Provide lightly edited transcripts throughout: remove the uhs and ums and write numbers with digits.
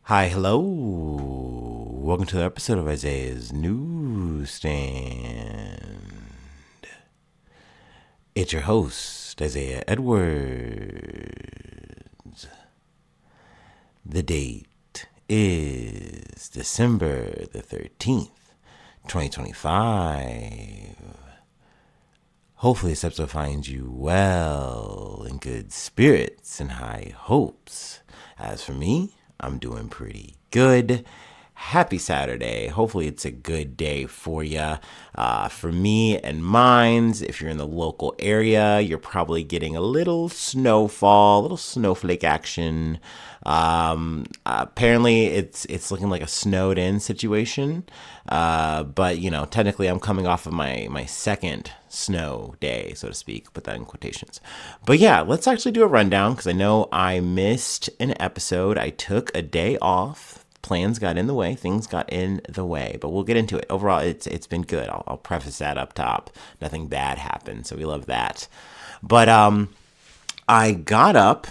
Hi, hello. Welcome to the episode of Isaiah's Newsstand. It's your host, Isaiah Edwards. The date is December the 13th, 2025. Hopefully this episode finds you well, in good spirits and high hopes. As for me, I'm doing pretty good. Happy Saturday. Hopefully it's a good day for you. For me and mines, if you're in the local area, you're probably getting a little snowfall, a little snowflake action. Apparently it's looking like a snowed in situation. But technically I'm coming off of my second snow day, so to speak, put that in quotations. But yeah, let's actually do a rundown because I know I missed an episode. I took a day off. Plans got in the way, things got in the way, but we'll get into it. Overall, it's been good. I'll preface that up top. Nothing bad happened, so we love that. But I got up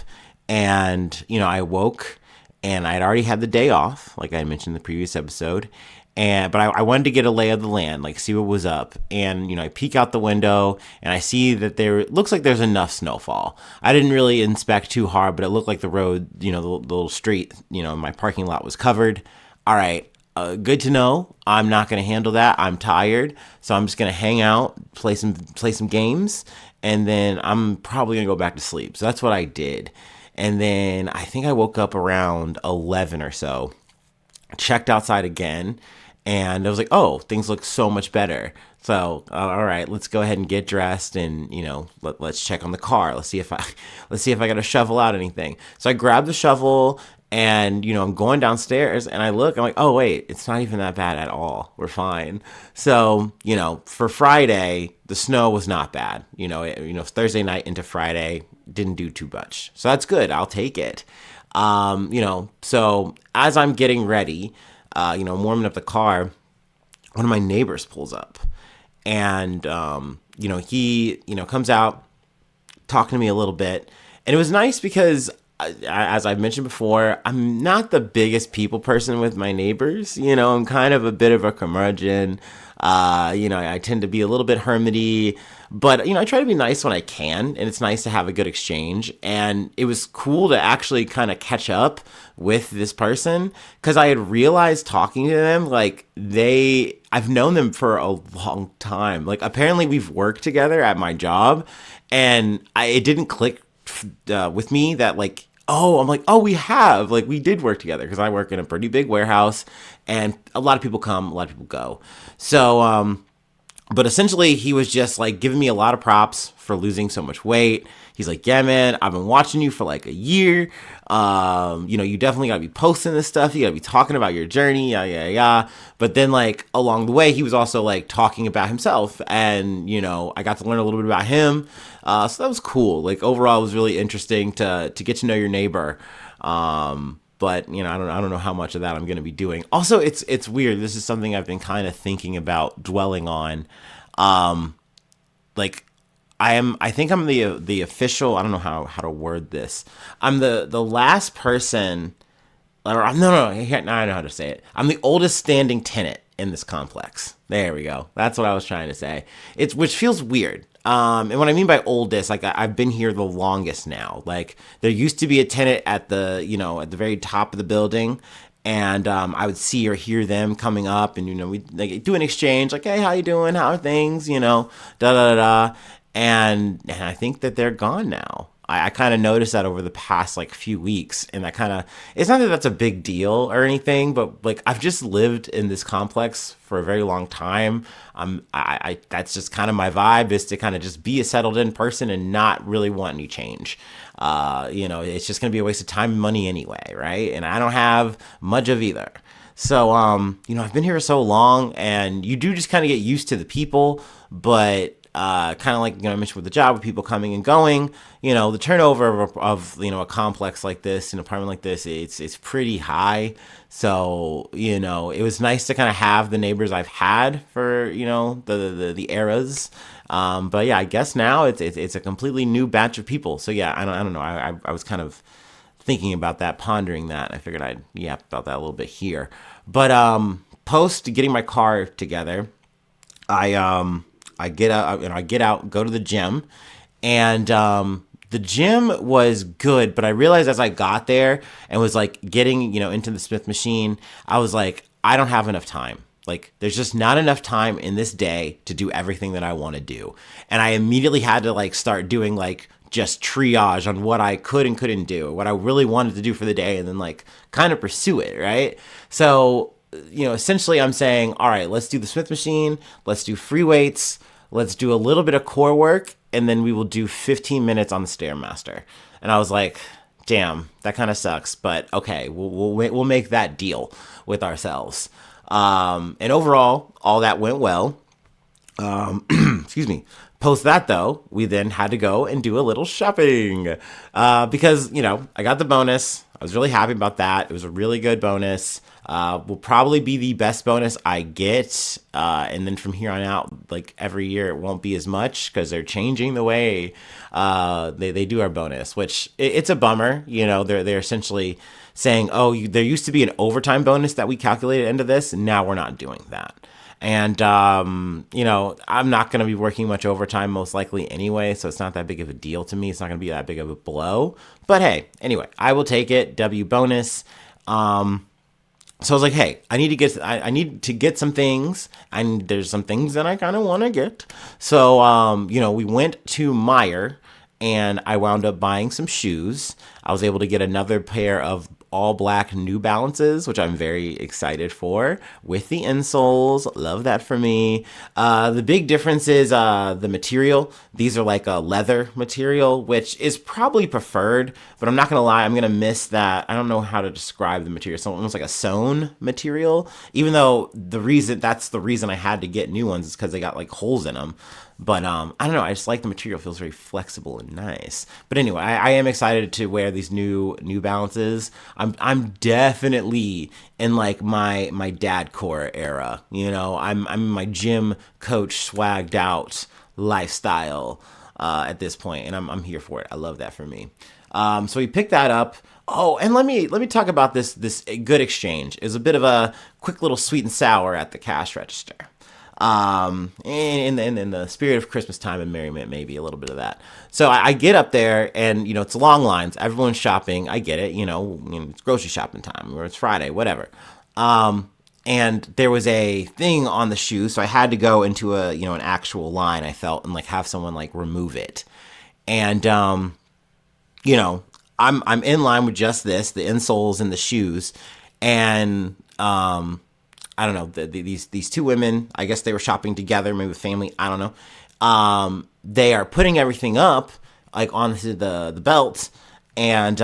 and I woke and I'd already had the day off, like I mentioned in the previous episode. But I wanted to get a lay of the land, like see what was up. And I peek out the window and I see that it looks like there's enough snowfall. I didn't really inspect too hard, but it looked like the road, the little street, my parking lot was covered. All right, good to know. I'm not going to handle that. I'm tired, so I'm just going to hang out, play some games, and then I'm probably going to go back to sleep. So that's what I did. And then I think I woke up around 11 or so, checked outside again, and I was like, oh, things look so much better. So, all right, let's go ahead and get dressed and, let's check on the car. Let's see if I got to shovel out anything. So I grabbed the shovel and, I'm going downstairs and I'm like, oh, wait, it's not even that bad at all. We're fine. So, for Friday, the snow was not bad. Thursday night into Friday didn't do too much. So that's good. I'll take it. So as I'm getting ready, warming up the car, one of my neighbors pulls up and, he, comes out talking to me a little bit. And it was nice because, as I've mentioned before, I'm not the biggest people person with my neighbors. I'm kind of a bit of a curmudgeon. I tend to be a little bit hermity, but, I try to be nice when I can, and it's nice to have a good exchange. And it was cool to actually kind of catch up with this person because I had realized talking to them, like I've known them for a long time. Like apparently we've worked together at my job and it didn't click with me that we have, like, we did work together because I work in a pretty big warehouse and a lot of people come, a lot of people go. So, but essentially he was just like giving me a lot of props for losing so much weight. He's like, yeah, man, I've been watching you for like a year. You definitely gotta be posting this stuff. You gotta be talking about your journey, yeah. But then like along the way, he was also like talking about himself and, I got to learn a little bit about him. So that was cool. Like overall, it was really interesting to get to know your neighbor. But I don't know how much of that I'm going to be doing. Also, it's weird. This is something I've been kind of thinking about dwelling on. Like I think I'm the official, I don't know how to word this. I'm the last person, or no, now I know how to say it. I'm the oldest standing tenant in this complex. There we go. That's what I was trying to say. Which feels weird. And what I mean by oldest, like I've been here the longest now. Like there used to be a tenant at the very top of the building, and I would see or hear them coming up, and we like do an exchange, like, hey, how you doing? How are things? Da da da. And I think that they're gone now. I kind of noticed that over the past like few weeks, and it's not that that's a big deal or anything, but like I've just lived in this complex for a very long time. I that's just kind of my vibe, is to kind of just be a settled in person and not really want any change. It's just gonna be a waste of time and money anyway, right? And I don't have much of either. So, I've been here so long, and you do just kind of get used to the people, but kind of like, I mentioned with the job, with people coming and going, the turnover of a complex like this, an apartment like this, it's pretty high. So, it was nice to kind of have the neighbors I've had for, the eras. But yeah, I guess now it's a completely new batch of people. So yeah, I don't know. I was kind of thinking about that, pondering that. I figured I'd yap about that a little bit here. But post getting my car together, I get out, go to the gym, and the gym was good, but I realized as I got there and was like getting, into the Smith machine, I was like, I don't have enough time. Like, there's just not enough time in this day to do everything that I want to do. And I immediately had to like start doing like just triage on what I could and couldn't do, what I really wanted to do for the day, and then like kind of pursue it, right? So, essentially I'm saying, all right, let's do the Smith machine, let's do free weights, let's do a little bit of core work, and then we will do 15 minutes on the Stairmaster. And I was like, damn, that kind of sucks, but okay, we'll make that deal with ourselves. And overall, all that went well. Excuse me. Post that though, we then had to go and do a little shopping, because, I got the bonus. I was really happy about that. It was a really good bonus. Will probably be the best bonus I get. And then from here on out, like every year, it won't be as much because they're changing the way they do our bonus, which it's a bummer. They're essentially saying, oh, there used to be an overtime bonus that we calculated into this, and now we're not doing that. And, I'm not going to be working much overtime most likely anyway, so it's not that big of a deal to me. It's not going to be that big of a blow. But hey, anyway, I will take it. W bonus. So I was like, hey, I need to get some things, and there's some things that I kind of want to get. So, we went to Meijer, and I wound up buying some shoes. I was able to get another pair of all black New Balances, which I'm very excited for, with the insoles. Love that for me. The big difference is the material. These are like a leather material, which is probably preferred, but I'm not going to lie, I'm going to miss that. I don't know how to describe the material. It's almost like a sewn material, even though that's the reason I had to get new ones is because they got like holes in them. But I don't know. I just like the material. It feels very flexible and nice. But anyway, I am excited to wear these New Balances. I'm definitely in like my dad core era. I'm in my gym coach swagged out lifestyle at this point, and I'm here for it. I love that for me. So we picked that up. Oh, and let me talk about this good exchange. It was a bit of a quick little sweet and sour at the cash register. In the spirit of Christmas time and merriment, maybe a little bit of that. So I get up there, and it's long lines. Everyone's shopping. I get it. It's grocery shopping time, or it's Friday, whatever. And there was a thing on the shoe, so I had to go into an actual line. I felt, and like have someone like remove it. And I'm in line with just this, the insoles and the shoes, and I don't know, these two women, I guess they were shopping together, maybe with family, I don't know. They are putting everything up, like onto the belt, and,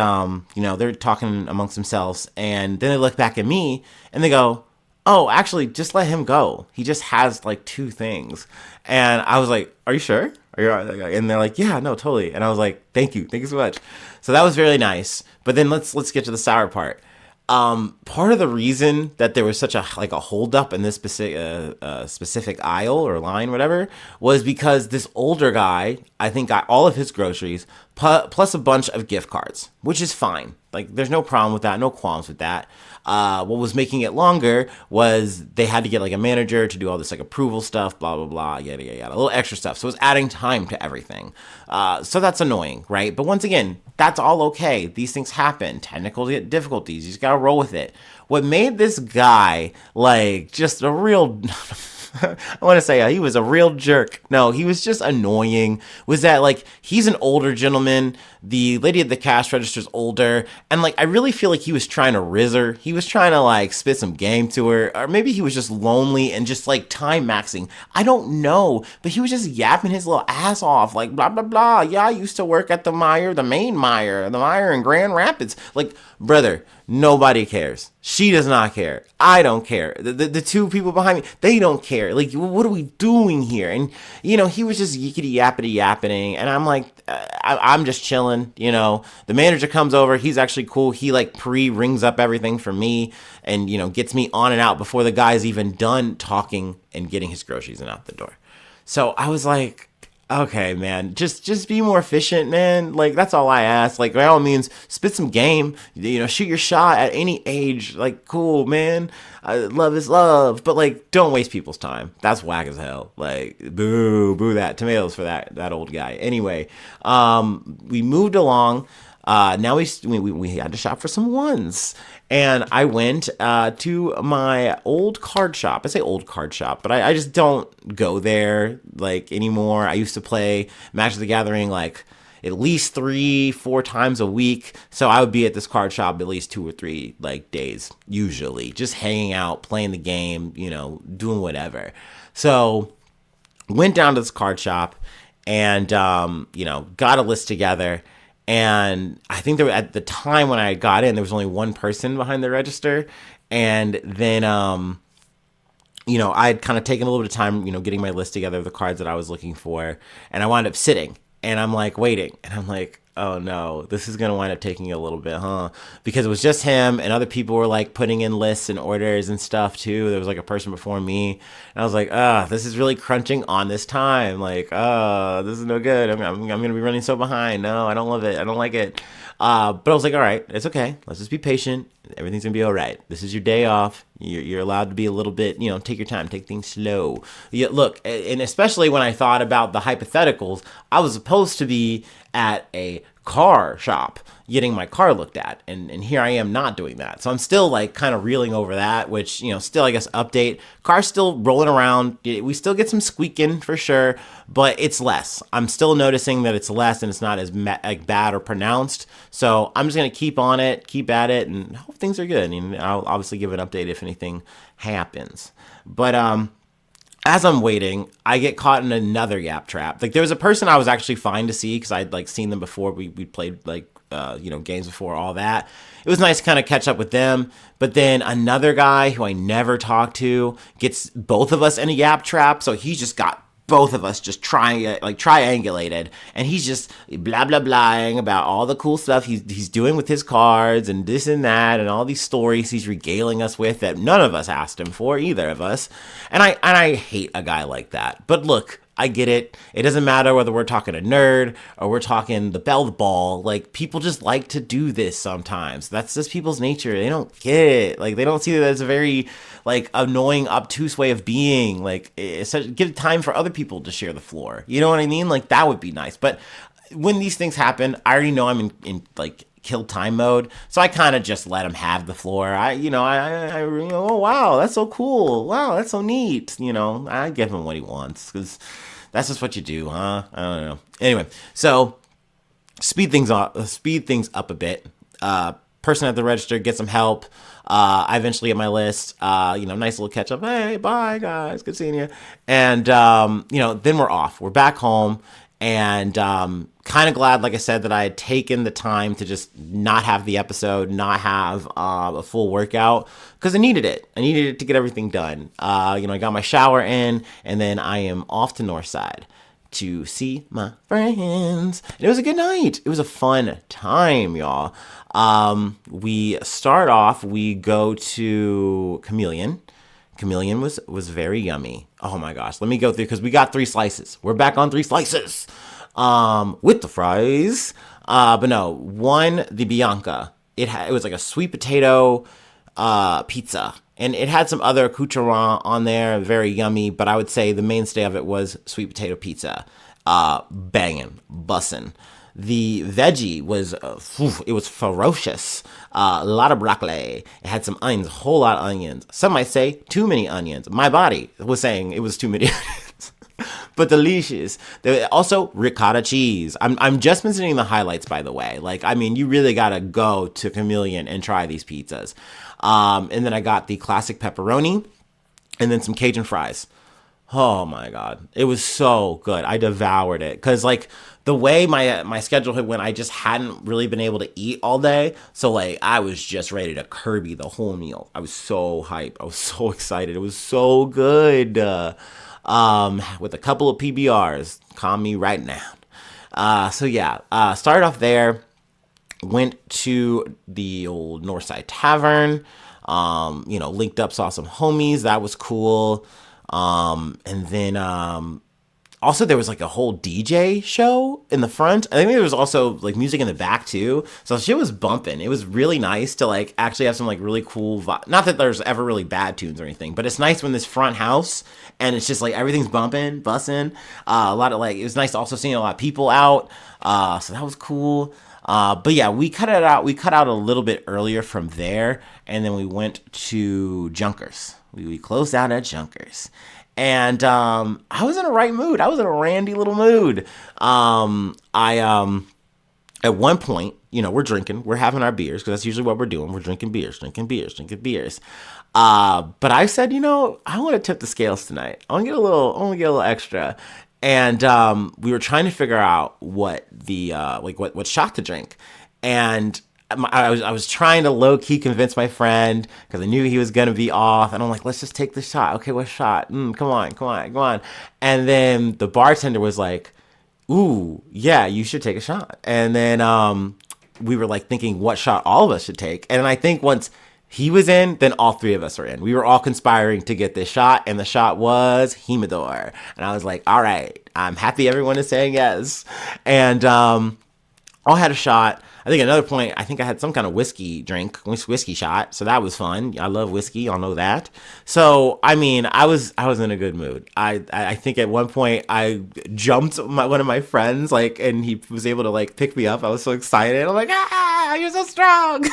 they're talking amongst themselves, and then they look back at me, and they go, oh, actually, just let him go. He just has, like, two things. And I was like, are you sure? And they're like, yeah, no, totally. And I was like, thank you so much. So that was really nice. But then let's get to the sour part. Part of the reason that there was such a holdup in this specific aisle or line, whatever, was because this older guy, I think, got all of his groceries plus a bunch of gift cards, which is fine. Like, there's no problem with that, no qualms with that. What was making it longer was they had to get like a manager to do all this like approval stuff, blah, blah, blah, yada, yada, yada, a little extra stuff. So it was adding time to everything. So that's annoying, right? But once again, that's all okay. These things happen. Technical difficulties. You just got to roll with it. What made this guy like just a real... I want to say he was a real jerk. No, he was just annoying. Was that like he's an older gentleman, the lady at the cash register's older, and like I really feel like he was trying to rizz her. He was trying to like spit some game to her, or maybe he was just lonely and just like time maxing. I don't know, but he was just yapping his little ass off, like blah blah blah. Yeah, I used to work at the Meijer, the main Meijer, the Meijer in Grand Rapids. Like, brother, nobody cares. She does not care. I don't care. The two people behind me, they don't care. Like, what are we doing here? And, he was just yickety yappity yapping. And I'm like, I'm just chilling. The manager comes over. He's actually cool. He like rings up everything for me and, gets me on and out before the guy's even done talking and getting his groceries and out the door. So I was like, Okay, man. Just be more efficient, man. Like that's all I ask. Like by all means, spit some game. Shoot your shot at any age. Like cool, man. Love is love, but like don't waste people's time. That's whack as hell. Like boo, boo that tomatoes for that old guy. Anyway, we moved along. Now we had to shop for some ones, and I went to my old card shop. I say old card shop, but I just don't go there like anymore. I used to play Magic the Gathering like at least 3-4 times a week, so I would be at this card shop at least 2 or 3 like days usually, just hanging out, playing the game, doing whatever. So went down to this card shop and got a list together. And I think at the time when I got in, there was only one person behind the register. And then, I'd kind of taken a little bit of time, getting my list together of the cards that I was looking for. And I wound up sitting and I'm like waiting. And I'm like, oh no, this is going to wind up taking a little bit, huh? Because it was just him and other people were like putting in lists and orders and stuff too. There was like a person before me. And I was like, this is really crunching on this time. Like, this is no good. I'm going to be running so behind. No, I don't love it. I don't like it. But I was like, all right, it's okay. Let's just be patient. Everything's going to be all right. This is your day off. You're allowed to be a little bit, take your time, take things slow. Yeah, look, and especially when I thought about the hypotheticals, I was supposed to be at a car shop getting my car looked at, and here I am not doing that. So I'm still like kind of reeling over that, which still I guess update. Car's still rolling around. We still get some squeaking for sure, but it's less. I'm still noticing that it's less and it's not as like bad or pronounced. So I'm just gonna keep on it, keep at it, and hope things are good. And I'll obviously give an update if anything happens. But as I'm waiting, I get caught in another Yap trap. Like there was a person I was actually fine to see because I'd like seen them before. We played like games before, all that. It was nice to kind of catch up with them. But then another guy who I never talked to gets both of us in a Yap trap. So he just got both of us just triangulated, and he's just blah blah blahing about all the cool stuff he's doing with his cards and this and that and all these stories he's regaling us with that none of us asked him for, either of us. And I hate a guy like that. But look, I get it. It doesn't matter whether we're talking a nerd or we're talking the bell the ball. Like, people just like to do this sometimes. That's just people's nature. They don't get it. Like, they don't see that as a very, like, annoying, obtuse way of being. Like, give time for other people to share the floor. You know what I mean? Like, that would be nice. But when these things happen, I already know I'm in like, kill time mode, so I kind of just let him have the floor. Oh wow, that's so cool. Wow, that's so neat. I give him what he wants because that's just what you do, huh? I don't know. Anyway, so speed things up a bit. Person at the register gets some help. I eventually get my list. Nice little catch up. Hey, bye guys, good seeing you. And then we're off. We're back home. And kind of glad, like I said, that I had taken the time to just not have the episode, not have a full workout, because I needed it. I needed it to get everything done. I got my shower in, and then I am off to Northside to see my friends. And it was a good night. It was a fun time, y'all. We start off, we go to Chameleon. Chameleon was very yummy. Oh my gosh. Let me go through because we got 3 slices. We're back on 3 slices. With the fries. But no, one, the Bianca. It was like a sweet potato pizza. And it had some other accoutrement on there, very yummy, but I would say the mainstay of it was sweet potato pizza. Banging, bussin'. The veggie was, it was ferocious. A lot of broccoli. It had some onions, a whole lot of onions. Some might say too many onions. My body was saying it was too many onions. But delicious. Also, ricotta cheese. I'm just mentioning the highlights, by the way. Like, I mean, you really gotta go to Chameleon and try these pizzas. And then I got the classic pepperoni, and then some Cajun fries. Oh my God. It was so good. I devoured it. Cause like the way my schedule had went, I just hadn't really been able to eat all day. So like I was just ready to Kirby the whole meal. I was so hyped. I was so excited. It was so good. With a couple of PBRs. Calm me right now. Started off there. Went to the old Northside Tavern. Linked up, saw some homies. That was cool. And then Also, there was like a whole DJ show in the front. I think there was also like music in the back too. So shit was bumping. It was really nice to like actually have some like really cool vibe. Not that there's ever really bad tunes or anything, but it's nice when this front house and it's just like everything's bumping, bussing. A lot of like, it was nice also seeing a lot of people out. So that was cool. But yeah, we cut it out. We cut out a little bit earlier from there, and then we went to Junkers. We closed out at Junkers. And I was in a right mood. I was in a randy little mood. I at one point, we're drinking, we're having our beers because that's usually what we're doing. We're drinking beers. But I said, I want to tip the scales tonight. I want to get a little extra. And we were trying to figure out what the what shot to drink. And I was trying to low key convince my friend because I knew he was gonna be off, and I'm like, let's just take the shot. Okay, what shot? Come on. And then the bartender was like, ooh, yeah, you should take a shot. And then we were like thinking what shot all of us should take. And I think once he was in, then all three of us were in. We were all conspiring to get this shot, and the shot was Humidor. And I was like, all right, I'm happy everyone is saying yes. And all had a shot. I think another point, I think I had some kind of whiskey shot. So that was fun. I love whiskey. Y'all know that. So, I mean, I was in a good mood. I think at one point I jumped one of my friends, like, and he was able to like pick me up. I was so excited. I'm like, you're so strong.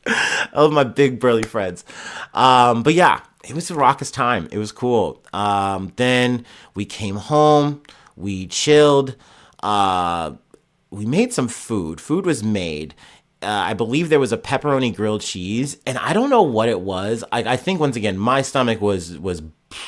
I love my big burly friends. But yeah, it was a raucous time. It was cool. Then we came home, we chilled, we made some food. Food was made. I believe there was a pepperoni grilled cheese, and I don't know what it was. I think once again, my stomach was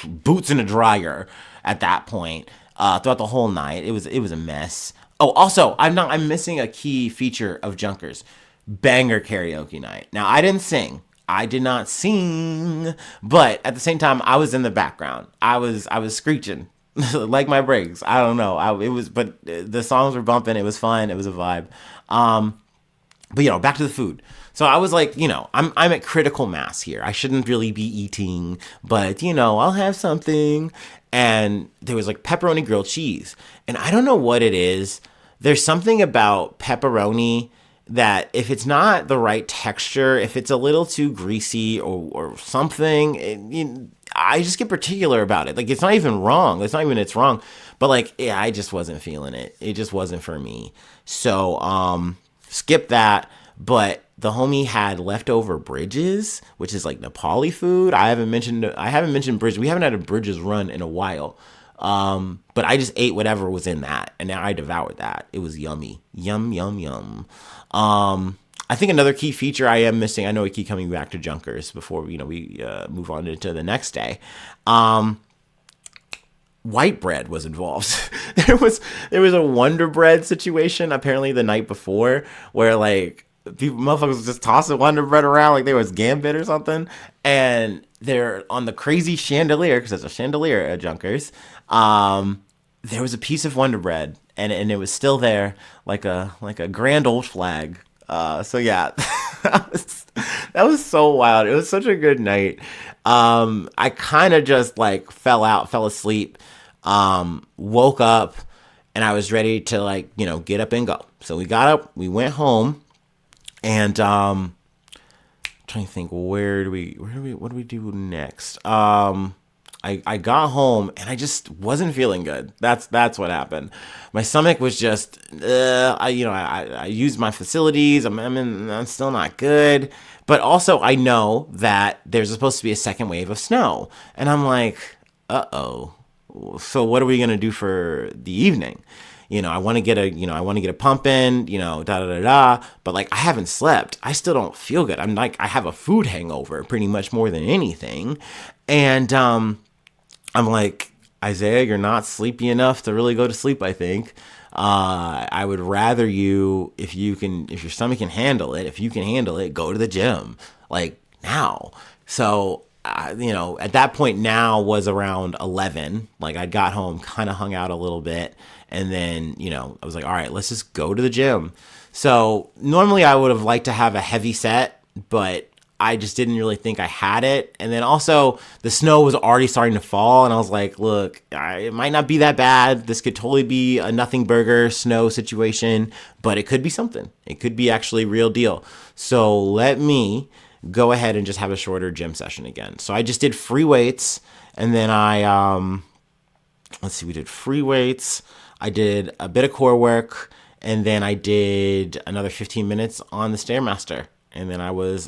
boots in a dryer at that point. Throughout the whole night, it was a mess. Oh, also, I'm missing a key feature of Junkers. Banger karaoke night. Now, I didn't sing. I did not sing, but at the same time, I was in the background. I was screeching. Like my brakes. I don't know. But the songs were bumping. It was fun. It was a vibe. But back to the food. So I was like, I'm at critical mass here. I shouldn't really be eating, but I'll have something. And there was like pepperoni grilled cheese, and I don't know what it is. There's something about pepperoni that if it's not the right texture, if it's a little too greasy or something, I just get particular about it. Like, it's not even wrong. It's wrong. But like, yeah, I just wasn't feeling it. It just wasn't for me. So, skip that. But the homie had leftover bridges, which is like Nepali food. I haven't mentioned bridges. We haven't had a bridges run in a while. But I just ate whatever was in that, and now I devoured that. It was yummy. Yum, yum, yum. I think another key feature I am missing, I know we keep coming back to Junkers before, we move on to the next day. White bread was involved. there was a Wonder Bread situation apparently the night before where like motherfuckers just tossing Wonder Bread around like there was Gambit or something, and they're on the crazy chandelier, because there's a chandelier at Junkers. There was a piece of Wonder Bread, and it was still there, like a grand old flag. So yeah, that was so wild. It was such a good night. I kind of just like fell asleep, woke up, and I was ready to like, get up and go. So we got up, we went home, and trying to think, what do we do next? I got home and I just wasn't feeling good. That's what happened. My stomach was just, I used my facilities. I'm still not good. But also I know that there's supposed to be a second wave of snow, and I'm like, uh-oh. So what are we going to do for the evening? I want to get a pump in, but like I haven't slept. I still don't feel good. I'm like, I have a food hangover pretty much more than anything. And, I'm like, Isaiah, you're not sleepy enough to really go to sleep, I think. I would rather you, if your stomach can handle it, if you can handle it, go to the gym, like now. So, at that point now was around 11. Like I got home, kind of hung out a little bit. And then, I was like, all right, let's just go to the gym. So normally I would have liked to have a heavy set, but I just didn't really think I had it. And then also the snow was already starting to fall. And I was like, look, it might not be that bad. This could totally be a nothing burger snow situation, but it could be something. It could be actually real deal. So let me go ahead and just have a shorter gym session again. So I just did free weights. And then let's see, we did free weights. I did a bit of core work. And then I did another 15 minutes on the Stairmaster. And then I was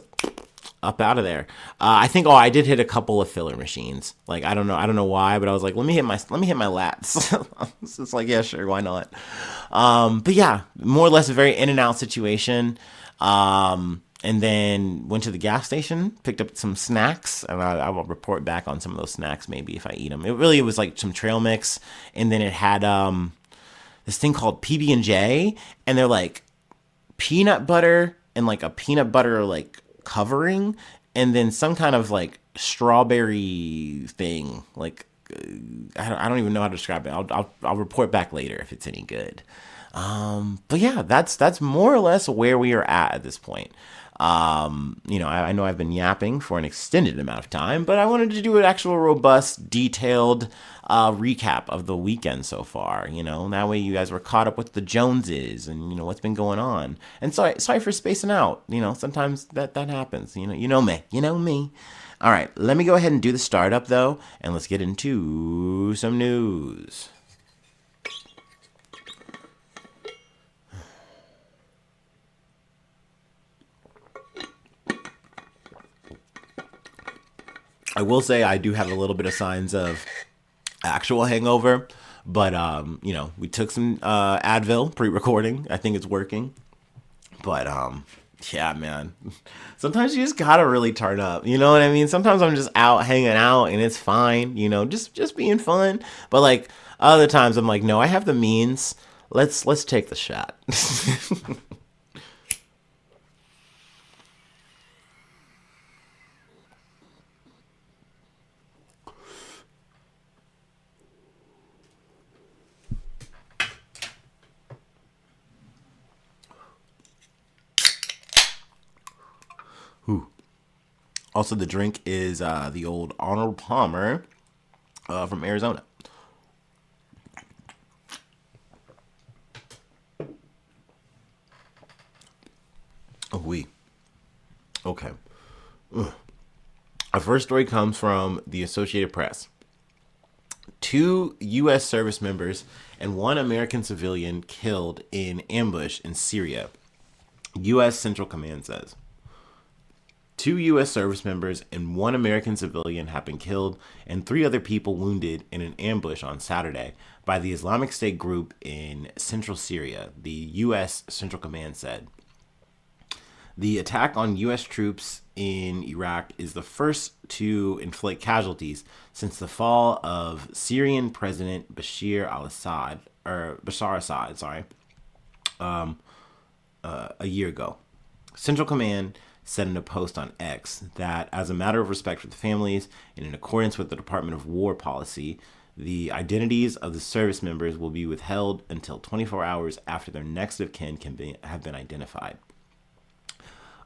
up out of there. I think I did hit a couple of filler machines. Like I don't know why, but I was like, let me hit my lats. It's just like, yeah, sure, why not? But yeah, more or less a very in and out situation. And then went to the gas station, picked up some snacks, and I will report back on some of those snacks maybe if I eat them. It was like some trail mix, and then it had this thing called PB&J, and they're like peanut butter and like a peanut butter like covering, and then some kind of like strawberry thing. Like I don't even know how to describe it. I'll report back later if it's any good. But yeah, that's more or less where we are at this point. I know I've been yapping for an extended amount of time, but I wanted to do an actual robust, detailed recap of the weekend so far. That way you guys were caught up with the Joneses and what's been going on. And sorry for spacing out. Sometimes that happens. You know me. All right, let me go ahead and do the startup though, and let's get into some news. I will say I do have a little bit of signs of actual hangover, but we took some Advil pre-recording. I think it's working, but yeah, man. Sometimes you just gotta really turn up. You know what I mean? Sometimes I'm just out hanging out and it's fine. Just being fun. But like other times I'm like, no, I have the means. Let's take the shot. Also, the drink is the old Arnold Palmer from Arizona. Oh, okay. Ugh. Our first story comes from the Associated Press. 2 U.S. service members and 1 American civilian killed in ambush in Syria, U.S. Central Command says. 2 U.S. service members and 1 American civilian have been killed and 3 other people wounded in an ambush on Saturday by the Islamic State group in central Syria, the U.S. Central Command said. The attack on U.S. troops in Iraq is the first to inflict casualties since the fall of Syrian President Bashar Assad, a year ago. Central Command said in a post on X that, as a matter of respect for the families and in accordance with the Department of War policy, the identities of the service members will be withheld until 24 hours after their next of kin have been identified.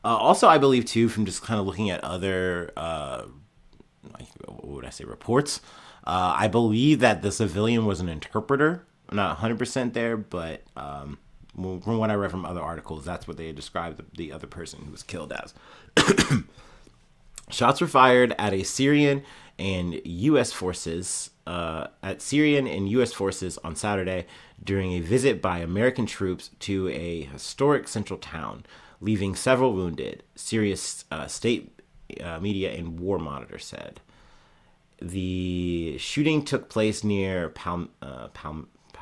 Also, I believe, too, from just kind of looking at other, reports, I believe that the civilian was an interpreter. I'm not 100% there, but from what I read from other articles, that's what they had described the other person who was killed as. Shots were fired at Syrian and U.S. forces on Saturday during a visit by American troops to a historic central town, leaving several wounded, Syria's state media and War Monitor said. The shooting took place near Palmyra.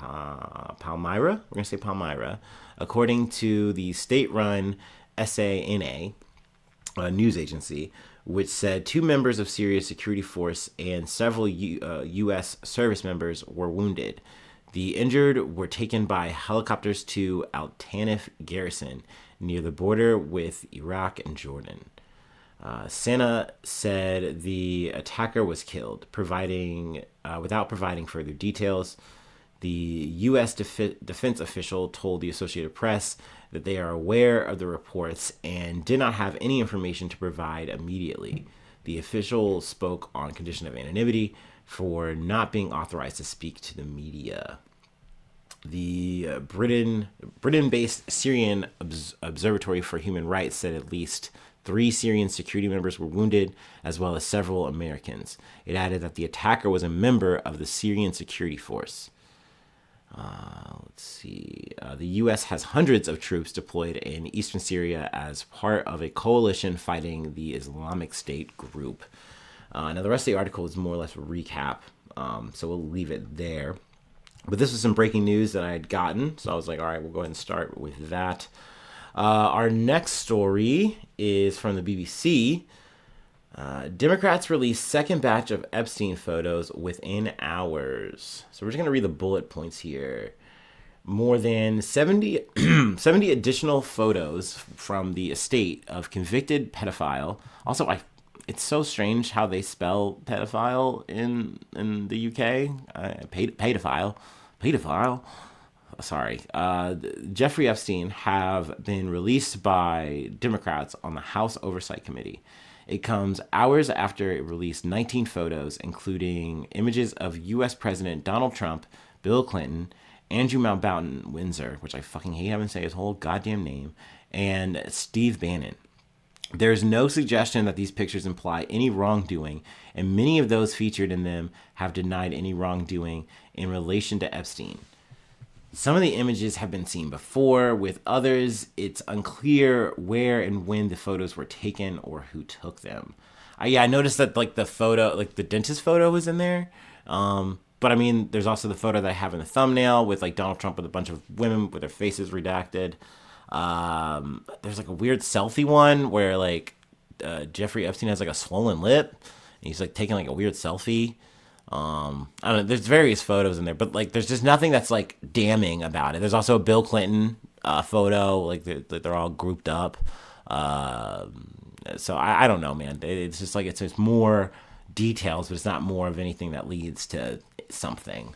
We're going to say Palmyra. According to the state-run SANA news agency, which said 2 members of Syria's security force and several U.S. service members were wounded. The injured were taken by helicopters to Al Tanif garrison near the border with Iraq and Jordan. Sana said the attacker was killed, without providing further details. The U.S. defense official told the Associated Press that they are aware of the reports and did not have any information to provide immediately. The official spoke on condition of anonymity for not being authorized to speak to the media. The Britain-based Syrian Observatory for Human Rights said at least 3 Syrian security members were wounded, as well as several Americans. It added that the attacker was a member of the Syrian security force. Let's see. The U.S. has hundreds of troops deployed in eastern Syria as part of a coalition fighting the Islamic State group. Now, the rest of the article is more or less a recap, so we'll leave it there. But this was some breaking news that I had gotten, so I was like, all right, we'll go ahead and start with that. Our next story is from the BBC. Democrats released second batch of Epstein photos within hours. So we're just going to read the bullet points here. More than 70 additional photos from the estate of convicted pedophile. Also, it's so strange how they spell pedophile in the UK. Pedophile. Sorry. Jeffrey Epstein have been released by Democrats on the House Oversight Committee. It comes hours after it released 19 photos, including images of U.S. President Donald Trump, Bill Clinton, Andrew Mountbatten Windsor, which I fucking hate having to say his whole goddamn name, and Steve Bannon. There's no suggestion that these pictures imply any wrongdoing, and many of those featured in them have denied any wrongdoing in relation to Epstein. Some of the images have been seen before. With others, it's unclear where and when the photos were taken or who took them. I noticed that the photo, the dentist photo was in there. But I mean, there's also the photo that I have in the thumbnail with Donald Trump with a bunch of women with their faces redacted. There's a weird selfie one where Jeffrey Epstein has a swollen lip and he's taking a weird selfie. I don't know. There's various photos in there, but there's just nothing that's damning about it. There's also a Bill Clinton photo, they're all grouped up. So I don't know, man. It's just it's more details, but it's not more of anything that leads to something.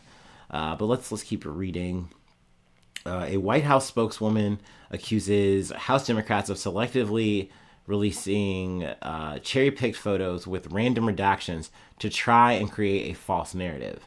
But let's keep reading. A White House spokeswoman accuses House Democrats of selectively releasing cherry-picked photos with random redactions to try and create a false narrative.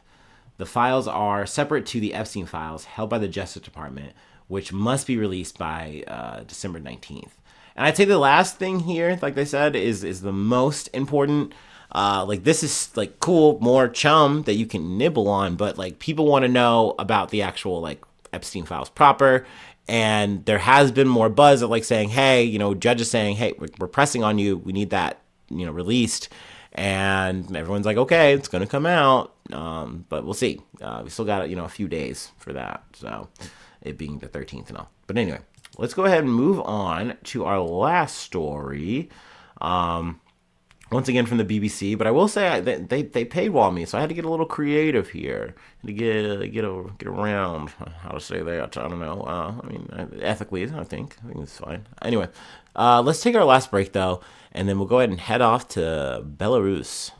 The files are separate to the Epstein files held by the Justice Department, which must be released by December 19th. And I'd say the last thing here, like they said, is the most important. This is cool, more chum that you can nibble on, but people want to know about the actual Epstein files proper. And there has been more buzz of saying, hey, judges saying, hey, we're pressing on you. We need that, released. And everyone's okay, it's going to come out. But we'll see. We still got, a few days for that. So it being the 13th and all. But anyway, let's go ahead and move on to our last story. Once again from the BBC, but I will say they paywall me, so I had to get a little creative here to get around how to say that. I don't know. Ethically, I think it's fine. Anyway, let's take our last break though, and then we'll go ahead and head off to Belarus.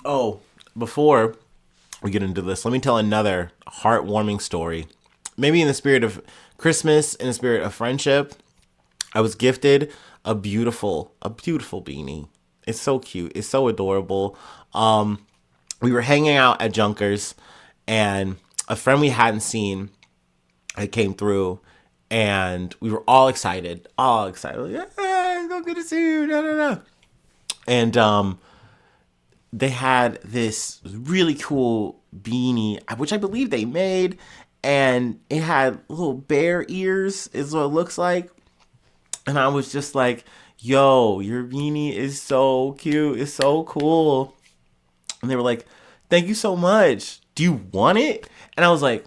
Oh, before we get into this, let me tell another heartwarming story. Maybe in the spirit of Christmas, in the spirit of friendship, I was gifted a beautiful beanie. It's so cute. It's so adorable. We were hanging out at Junkers, and a friend we hadn't seen came through, and we were all excited. Yeah, so good to see you. No. And they had this really cool beanie, which I believe they made, and it had little bear ears, is what it looks like. And I was just like, yo, your beanie is so cute. It's so cool. And they were like, thank you so much. do you want it? And I was like,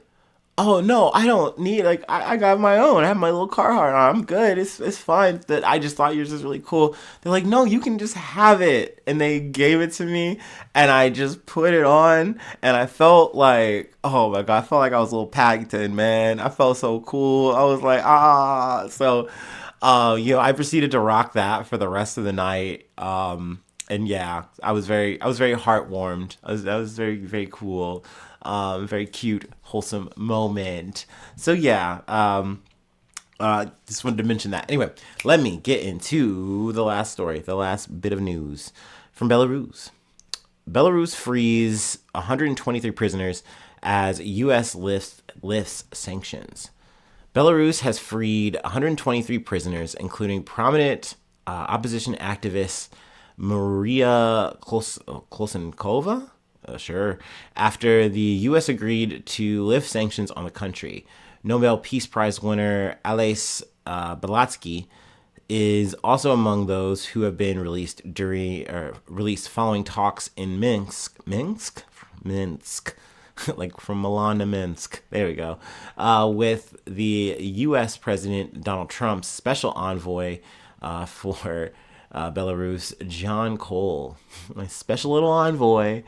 oh no, I don't need, like, I got my own. I have my little Carhartt on. I'm good. It's fine. That I just thought yours was really cool. They're like, no, you can just have it. And they gave it to me and I just put it on and I felt like, oh my God, I felt like I was a little Paddington, man. I felt so cool. I was like, so I proceeded to rock that for the rest of the night. And yeah, I was very heartwarmed. That was very, very cool. Very cute, wholesome moment. So yeah, just wanted to mention that. Anyway, let me get into the last story, the last bit of news from Belarus. Belarus frees 123 prisoners as U.S. lifts sanctions. Belarus has freed 123 prisoners, including prominent opposition activist Maria Klosenkova. Sure. After the U.S. agreed to lift sanctions on the country, Nobel Peace Prize winner Ales Belatsky is also among those who have been released following talks in Minsk, like from Milan to Minsk. There we go. With the U.S. President Donald Trump's special envoy for Belarus, John Cole, my special little envoy.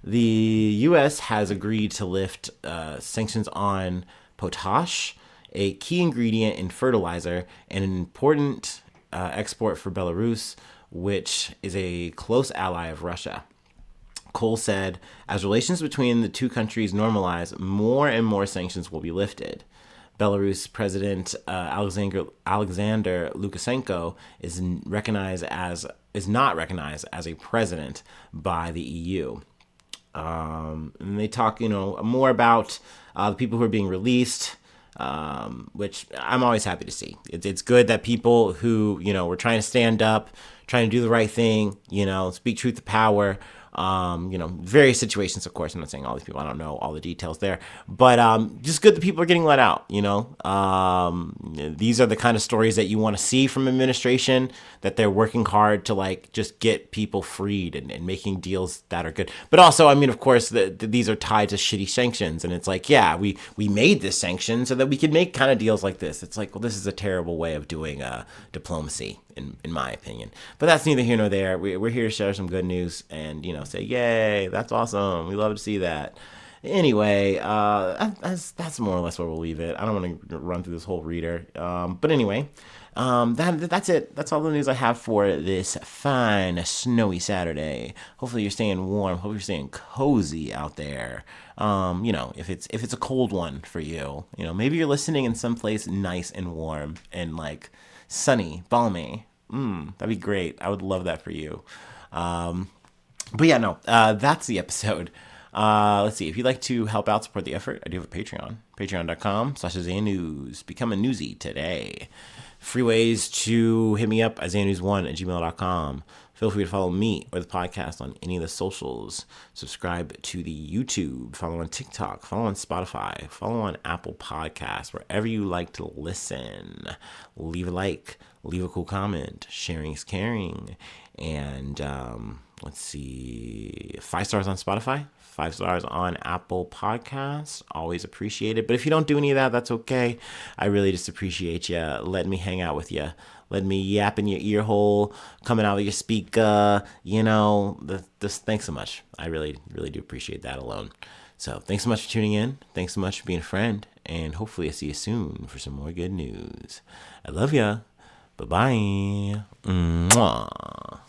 The U.S. has agreed to lift sanctions on potash, a key ingredient in fertilizer and an important export for Belarus, which is a close ally of Russia. Cole said, as relations between the two countries normalize, more and more sanctions will be lifted. Belarus President Alexander Lukashenko is not recognized as a president by the EU. And they talk, more about the people who are being released, which I'm always happy to see. It's good that people who, were trying to stand up, trying to do the right thing, speak truth to power. Various situations, of course. I'm not saying all these people. I don't know all the details there, but just good that people are getting let out. These are the kind of stories that you want to see from administration, that they're working hard to just get people freed and making deals that are good. But also, of course, these are tied to shitty sanctions, and it's like, yeah, we made this sanction so that we could make kind of deals like this. It's like, well, this is a terrible way of doing diplomacy, in my opinion. But that's neither here nor there. We're here to share some good news and say, yay, that's awesome. We love to see that. Anyway, that's more or less where we'll leave it. I don't want to run through this whole reader. But anyway, that's it. That's all the news I have for this fine, snowy Saturday. Hopefully you're staying warm. Hope you're staying cozy out there. If it's a cold one for you, maybe you're listening in some place nice and warm and sunny, balmy. That'd be great. I would love that for you. But yeah, no, that's the episode. Let's see. If you'd like to help out, support the effort, I do have a Patreon. Patreon.com/AzanNews. Become a newsie today. Free ways to hit me up, AzanNews1@gmail.com. Feel free to follow me or the podcast on any of the socials. Subscribe to the YouTube. Follow on TikTok. Follow on Spotify. Follow on Apple Podcasts. Wherever you like to listen. Leave a like. Leave a cool comment. Sharing is caring. And let's see. 5 stars on Spotify. 5 stars on Apple Podcasts. Always appreciate it. But if you don't do any of that, that's okay. I really just appreciate you letting me hang out with you. Letting me yap in your ear hole, coming out with your speaker, just thanks so much. I really, really do appreciate that alone. So thanks so much for tuning in. Thanks so much for being a friend. And hopefully I see you soon for some more good news. I love ya. Bye-bye. Mwah.